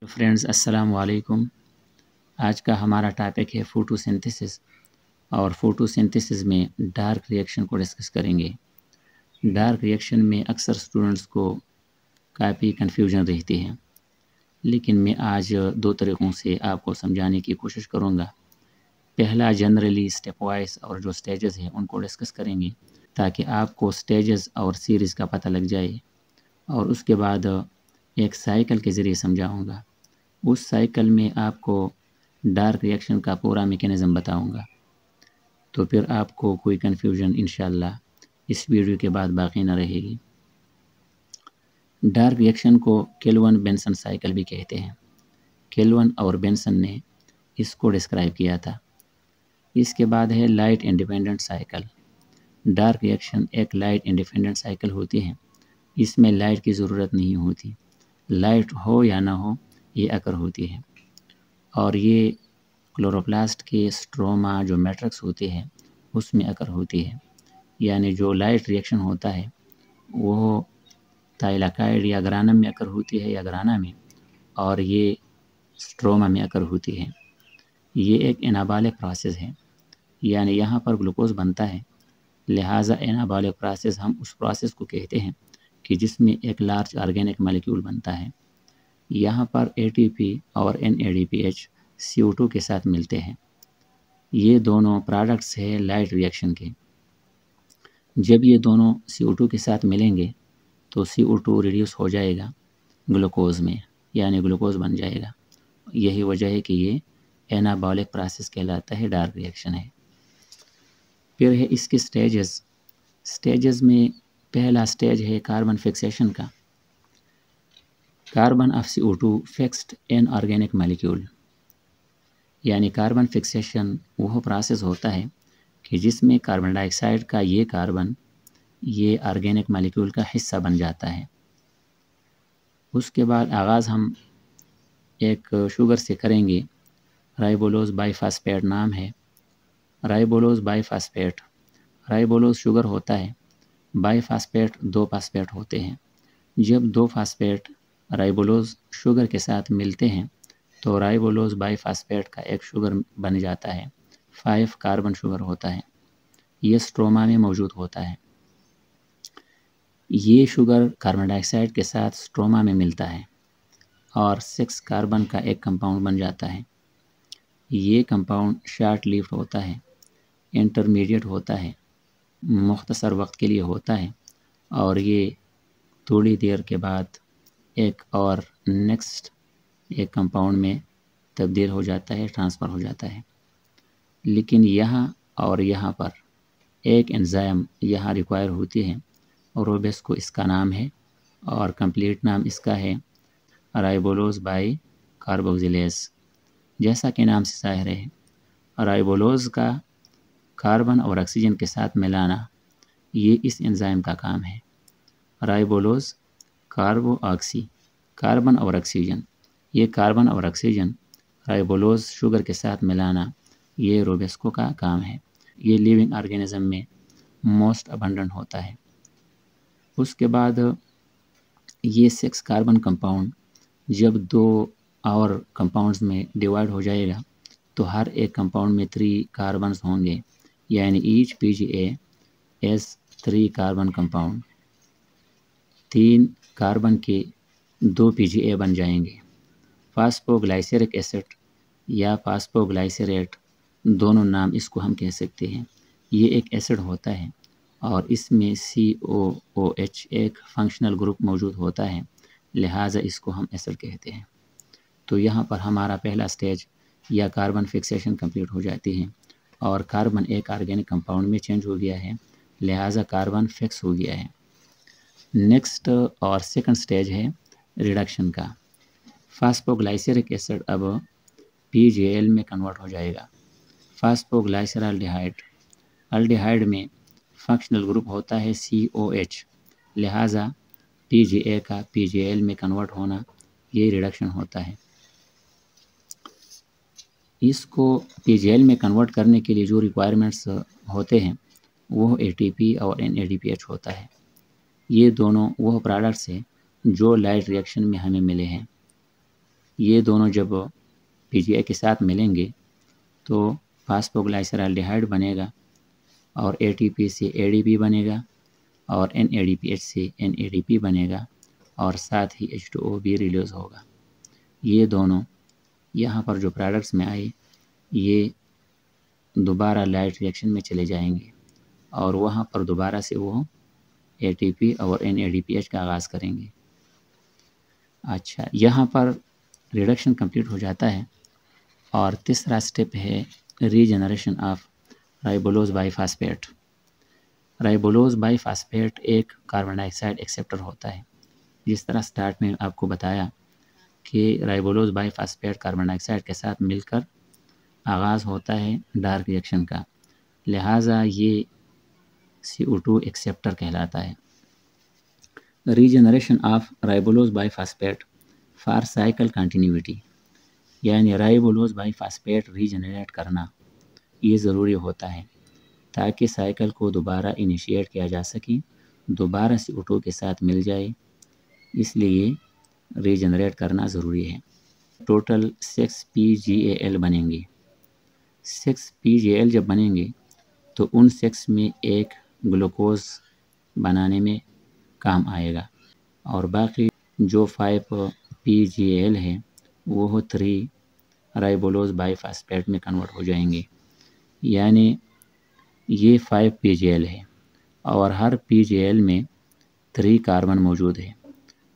Friends अस्सलाम वालेकुम। आज का हमारा टॉपिक है फोटोसिंथेसिस और फोटोसिंथेसिस में डार्क रिएक्शन को डिस्कस करेंगे। डार्क रिएक्शन में अक्सर स्टूडेंट्स को काफ़ी कन्फ्यूजन रहती है, लेकिन मैं आज दो तरीक़ों से आपको समझाने की कोशिश करूँगा। पहला जनरली स्टेप वाइज और जो स्टेजेस हैं उनको डिस्कस करेंगे ताकि आपको स्टेजेस और सीरीज़ का पता लग जाए, और उसके बाद एक साइकिल के ज़रिए समझाऊँगा। उस साइकिल में आपको डार्क रिएक्शन का पूरा मैकेनिज़्म बताऊंगा, तो फिर आपको कोई कन्फ्यूजन इंशाल्लाह इस वीडियो के बाद बाकी न रहेगी। डार्क रिएक्शन को केल्विन बेंसन साइकिल भी कहते हैं। केल्विन और बेंसन ने इसको डिस्क्राइब किया था। इसके बाद है light independent cycle. Dark reaction एक लाइट इंडिपेंडेंट साइकिल होती है। इसमें लाइट की ज़रूरत नहीं होती, लाइट हो या ना हो ये अकर होती है, और ये क्लोरोप्लास्ट के स्ट्रोमा जो मैट्रिक्स होते हैं उसमें अकर होती है। यानी जो लाइट रिएक्शन होता है वो थाइलाकाइड या ग्रानम में अकर होती है या ग्राना में, और ये स्ट्रोमा में अकर होती है। ये एक एनाबॉलिक प्रोसेस है, यानी यहाँ पर ग्लूकोज बनता है, लिहाजा एनाबॉलिक प्रोसेस हम उस प्रोसेस को कहते हैं कि जिसमें एक लार्ज ऑर्गेनिक मॉलिक्यूल बनता है। यहाँ पर ATP और NADPH CO2 के साथ मिलते हैं। ये दोनों प्रोडक्ट्स है लाइट रिएक्शन के। जब ये दोनों CO2 के साथ मिलेंगे तो CO2 रिड्यूस हो जाएगा ग्लूकोज में, यानी ग्लूकोज बन जाएगा। यही वजह है कि ये एनाबॉलिक प्रोसेस कहलाता है, डार्क रिएक्शन है। फिर है इसके स्टेजेस में पहला स्टेज है कार्बन फिक्सेशन का। Carbon of CO2 fixed in organic molecule, यानी कार्बन फिक्सेशन वह प्रोसेस होता है कि जिसमें कार्बन डाइऑक्साइड का ये कार्बन ये ऑर्गेनिक मॉलिक्यूल का हिस्सा बन जाता है। उसके बाद आगाज़ हम एक शुगर से करेंगे, राइबोलोज बाइफास्फेट नाम है। राइबोलोज बाइफास्फेट, राइबोलोज शुगर होता है, बाइफास्फेट दो फास्फेट होते हैं। जब दो फास्फेट राइबोलोज शुगर के साथ मिलते हैं तो राइबोलोज बाइफास्फेट का एक शुगर बन जाता है, 5 कार्बन शुगर होता है। ये स्ट्रोमा में मौजूद होता है। ये शुगर कार्बन डाइऑक्साइड के साथ स्ट्रोमा में मिलता है और 6 कार्बन का एक कंपाउंड बन जाता है। ये कंपाउंड शॉर्ट लिव्ड होता है, इंटरमीडिएट होता है, मुख्तसर वक्त के लिए होता है, और ये थोड़ी देर के बाद एक और नेक्स्ट एक कंपाउंड में तब्दील हो जाता है, ट्रांसफ़र हो जाता है। लेकिन यहाँ और यहाँ पर एक एंजाइम यहाँ रिक्वायर होती है, और रोबेस्को इसका नाम है, और कंप्लीट नाम इसका है राइबोलोज बाई कार्बोक्सिलेज। जैसा कि नाम से ज़ाहिर है, राइबोलोज का कार्बन और ऑक्सीजन के साथ मिलाना ये इस एंजाइम का काम है। राइबोलोज कार्बो ऑक्सी, कार्बन और ऑक्सीजन, ये कार्बन और ऑक्सीजन राइबोलोज शुगर के साथ मिलाना ये रोबेस्को का काम है। ये लिविंग ऑर्गेनिज्म में मोस्ट अबंडेंट होता है। उसके बाद ये 6 कार्बन कंपाउंड जब 2 और कंपाउंड्स में डिवाइड हो जाएगा तो हर एक कंपाउंड में 3 कार्बन्स होंगे, यानी each PGA as 3 carbon compound. 3 carbon के 2 PGA बन जाएंगे। फास्फोग्लाइसेरिक एसिड या फास्फोग्लाइसरेट, दोनों नाम इसको हम कह सकते हैं। ये एक एसिड होता है और इसमें COOH एक फंक्शनल ग्रुप मौजूद होता है, लिहाजा इसको हम एसिड कहते हैं। तो यहाँ पर हमारा पहला स्टेज या कार्बन फिक्सेशन कंप्लीट हो जाती है, और कार्बन एक ऑर्गेनिक कंपाउंड में चेंज हो गया है, लिहाजा कार्बन फिक्स हो गया है। नेक्स्ट और सेकंड स्टेज है रिडक्शन का। फास्फोग्लाइसरिक एसिड अब PGL में कन्वर्ट हो जाएगा। फास्फोग्लाइसराल्डिहाइड, अल्डिहाइड में फंक्शनल ग्रुप होता है COH, लिहाजा PGA का PGL में कन्वर्ट होना ये रिडक्शन होता है। इसको PGL में कन्वर्ट करने के लिए जो रिक्वायरमेंट्स होते हैं वो ATP और NADPH होता है। ये दोनों वह प्रोडक्ट्स हैं जो लाइट रिएक्शन में हमें मिले हैं। ये दोनों जब PGI के साथ मिलेंगे तो फास्फोग्लाइसराल्डिहाइड बनेगा और ATP से ADP बनेगा और NADPH से NADP बनेगा और साथ ही H2O भी रिलीज होगा। ये दोनों यहाँ पर जो प्रोडक्ट्स में आए ये दोबारा लाइट रिएक्शन में चले जाएंगे और वहाँ पर दोबारा से वो ATP और NADPH का आगाज़ करेंगे। अच्छा, यहाँ पर रिडक्शन कंप्लीट हो जाता है और तीसरा स्टेप है रीजनरेशन ऑफ राइबोलोज बाइफास्फेट। राइबोलोज बाइफास्फेट एक कार्बन डाइऑक्साइड एक्सेप्टर होता है। जिस तरह स्टार्ट में आपको बताया कि राइबोलोज बाइफास्फेट कार्बन डाइऑक्साइड के साथ मिलकर आगाज़ होता है डार्क रिएक्शन का, लिहाजा ये CO2 एक्सेप्टर कहलाता है। Regeneration of ribulose biphosphate for cycle continuity, यानी राइबोलोज बाइफास्फेट रीजनरेट करना ये ज़रूरी होता है ताकि साइकिल को दोबारा इनिशिएट किया जा सके, दोबारा CO2 के साथ मिल जाए, इसलिए रीजनरेट करना ज़रूरी है। टोटल 6 PGAL बनेंगे। 6 PGAL जब बनेंगे तो उन 6 में एक ग्लूकोज बनाने में काम आएगा और बाकी जो 5 PGAL है वो 3 राइबोलोज बाइफास्फेट में कन्वर्ट हो जाएंगे, यानी ये 5 PGAL है और हर PGAL में 3 कार्बन मौजूद है।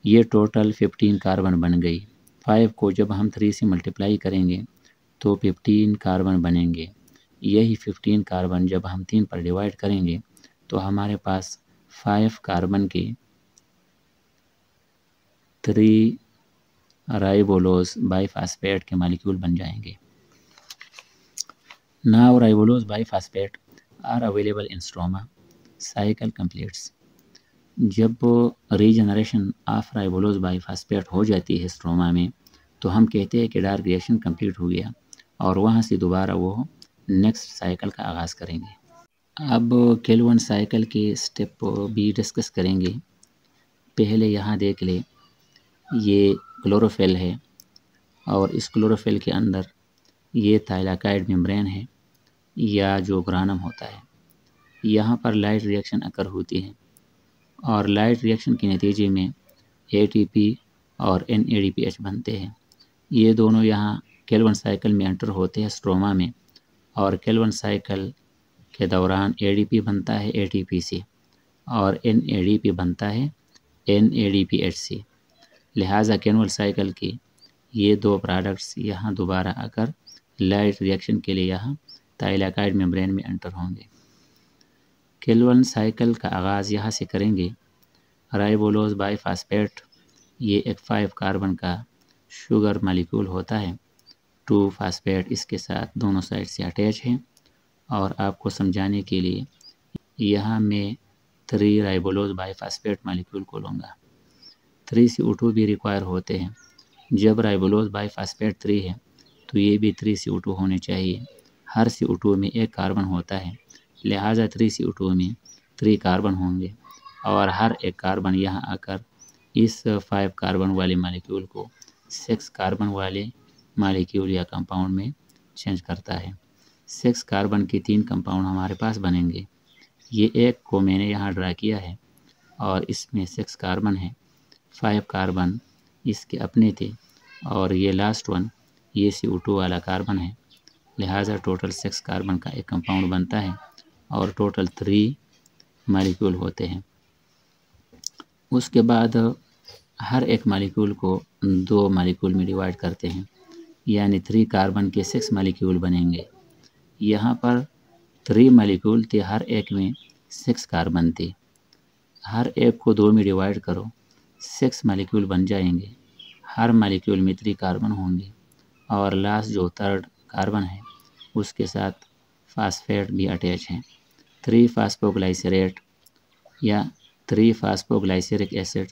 ये टोटल 15 कार्बन बन गई। 5 को जब हम 3 से मल्टीप्लाई करेंगे तो 15 कार्बन बनेंगे। यही 15 कार्बन जब हम 3 पर डिवाइड करेंगे तो हमारे पास 5 कार्बन के 3 राइबोलोज बाइफास्फेट के मॉलिक्यूल बन जाएंगे। Now ribulose biphosphate are available in stroma, cycle completes. जब रीजनरेशन ऑफ राइबोलोज बाइफास्फेट हो जाती है स्ट्रोमा में तो हम कहते हैं कि डार्क रिएक्शन कंप्लीट हो गया और वहाँ से दोबारा वो नेक्स्ट साइकिल का आगाज़ करेंगे। अब केल्विन साइकिल के स्टेप भी डिस्कस करेंगे। पहले यहाँ देख ले, ये क्लोरोफिल है और इस क्लोरोफिल के अंदर ये थाइलाकाइड मेम्ब्रेन है या जो ग्रानम होता है। यहाँ पर लाइट रिएक्शन अकर होती है और लाइट रिएक्शन के नतीजे में ATP और NADPH बनते हैं। ये दोनों यहाँ केल्विन साइकिल में एंटर होते हैं स्ट्रोमा में और केल्विन साइकिल के दौरान ADP बनता है ATP से और NADP बनता है NADPH से। लिहाजा केल्विन साइकिल के ये दो प्रोडक्ट्स यहाँ दोबारा आकर लाइट रिएक्शन के लिए यहाँ थाइलाकाइड मेम्ब्रेन में एंटर होंगे। केल्विन साइकिल का आगाज़ यहाँ से करेंगे। राइबोलोज बाइफास्फेट ये एक 5 कार्बन का शुगर मॉलिक्यूल होता है। 2 फास्फेट इसके साथ दोनों साइड से अटैच है और आपको समझाने के लिए यहाँ मैं 3 राइबोलोज बाइफास्फेट मॉलिक्यूल को लूँगा। 3 CO2 भी रिक्वायर होते हैं। जब राइबोलोज बाइफास्फेट 3 है तो ये भी 3 CO2 होने चाहिए। हर CO2 में एक कार्बन होता है, लिहाजा 3 CO2 में 3 कार्बन होंगे और हर एक कार्बन यहाँ आकर इस 5 कार्बन वाले मॉलिक्यूल को 6 कार्बन वाले मॉलिक्यूल या कंपाउंड में चेंज करता है। 6 कार्बन के 3 कंपाउंड हमारे पास बनेंगे। ये एक को मैंने यहाँ ड्रा किया है और इसमें 6 कार्बन है, 5 कार्बन इसके अपने थे और ये लास्ट वन ये CO2 वाला कार्बन है। लिहाजा टोटल 6 कार्बन का एक कंपाउंड बनता है और टोटल 3 मॉलिक्यूल होते हैं। उसके बाद हर एक मॉलिक्यूल को 2 मॉलिक्यूल में डिवाइड करते हैं, यानी 3 कार्बन के 6 मॉलिक्यूल बनेंगे। यहाँ पर 3 मॉलिक्यूल थे, हर एक में 6 कार्बन थे। हर एक को 2 में डिवाइड करो, 6 मॉलिक्यूल बन जाएंगे। हर मॉलिक्यूल में 3 कार्बन होंगे और लास्ट जो 3rd कार्बन है उसके साथ फास्फेट भी अटैच है। 3 फास्फोग्लाइसरेट या 3 फास्फोग्लाइसरिक एसिड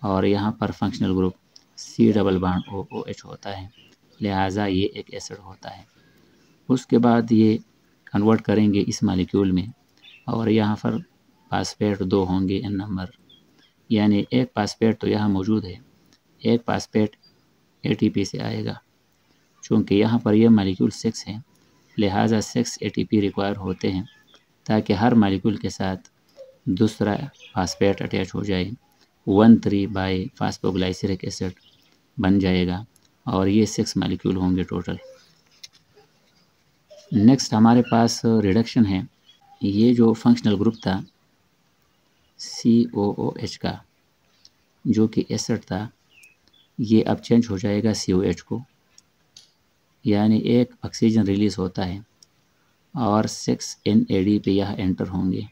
और यहाँ पर functional group C double bond OOH होता है, लिहाजा ये एक एसिड होता है। उसके बाद ये कन्वर्ट करेंगे इस मॉलिक्यूल में और यहाँ पर फास्फेट 2 होंगे इन नंबर, यानी एक फास्फेट तो यहाँ मौजूद है। एक फास्फेट ATP से आएगा। चूँकि यहाँ पर यह मालिक्यूल 6 है, लिहाजा 6 ATP रिक्वायर होते हैं ताकि हर मालिक्यूल के साथ दूसरा फास्फेट अटैच हो जाए। 1,3 बाई फास्फोग्लाइसरिक एसिड बन जाएगा और ये 6 मालिक्यूल होंगे टोटल। नेक्स्ट हमारे पास रिडक्शन है। ये जो फंक्शनल ग्रुप था COOH का, जो कि एसिड था, ये अब चेंज हो जाएगा COH को, यानी एक ऑक्सीजन रिलीज़ होता है और 6 NAD पे यह एंटर होंगे।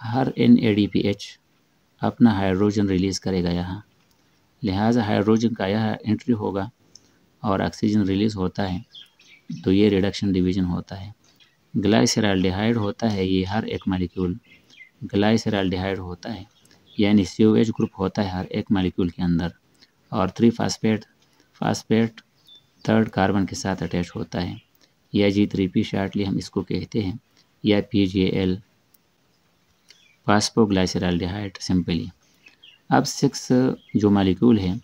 हर NADPH अपना हाइड्रोजन रिलीज़ करेगा यहाँ, लिहाजा हाइड्रोजन का यह एंट्री होगा और ऑक्सीजन रिलीज़ होता है, तो ये रिडक्शन डिवीज़न होता है। ग्लाइसरल्डिहाइड होता है, ये हर एक मालिक्यूल ग्लाइसरल्डिहाइड होता है, यानी COH ग्रुप होता है हर एक मालिक्यूल के अंदर और 3 फास्फेट 3rd कार्बन के साथ अटैच होता है, या G3P शार्टली हम इसको कहते हैं, या PGL फास्फोग्लाइसरल्डिहाइड सिंपली। अब 6 जो मालिक्यूल है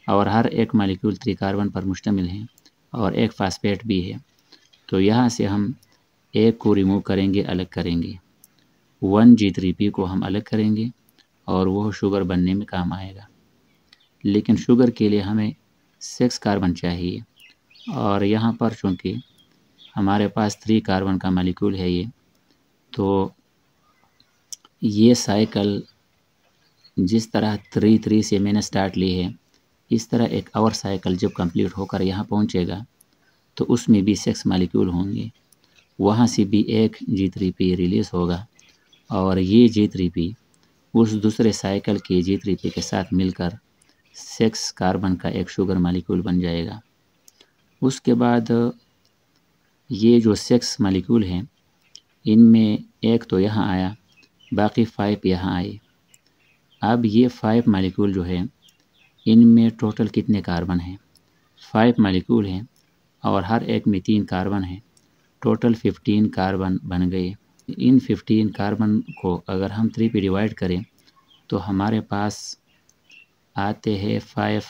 और हर एक मालिक्यूल 3 कार्बन पर मुश्तमिल है और एक फास्फेट भी है, तो यहाँ से हम एक को रिमूव करेंगे, अलग करेंगे। 1 G3P को हम अलग करेंगे और वह शुगर बनने में काम आएगा। लेकिन शुगर के लिए हमें 6 कार्बन चाहिए और यहाँ पर चूँकि हमारे पास 3 कार्बन का मालिक्यूल है ये, तो ये साइकिल जिस तरह 3 से मैंने स्टार्ट ली है, इस तरह एक और साइकिल जब कंप्लीट होकर यहाँ पहुँचेगा तो उसमें भी 6 मालिक्यूल होंगे, वहाँ से भी एक G3P रिलीज़ होगा और ये G3P उस दूसरे साइकिल के G3P के साथ मिलकर 6 कार्बन का एक शुगर मालिक्यूल बन जाएगा। उसके बाद ये जो 6 मालिक्यूल हैं, इनमें एक तो यहाँ आया, बाकी 5 यहाँ आए। अब ये 5 मालिक्यूल जो है, इनमें टोटल कितने कार्बन हैं? 5 मालिक्यूल हैं और हर एक में 3 कार्बन हैं, टोटल 15 कार्बन बन गए। इन 15 कार्बन को अगर हम 3 पे डिवाइड करें तो हमारे पास आते हैं 5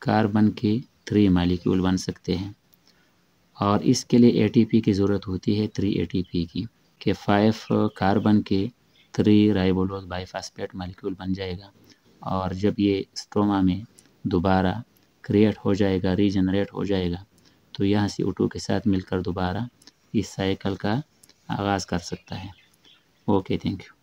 कार्बन के 3 मालिक्यूल बन सकते हैं और इसके लिए ATP की ज़रूरत होती है 3 ATP की, कि 5 कार्बन के 3 राइबोलोज बाईफास्फेट मालिक्यूल बन जाएगा और जब ये स्ट्रोमा में दोबारा क्रिएट हो जाएगा, रीजनरेट हो जाएगा, तो यहाँ CO2 के साथ मिलकर दोबारा इस साइकिल का आगाज़ कर सकता है। Okay, thank you.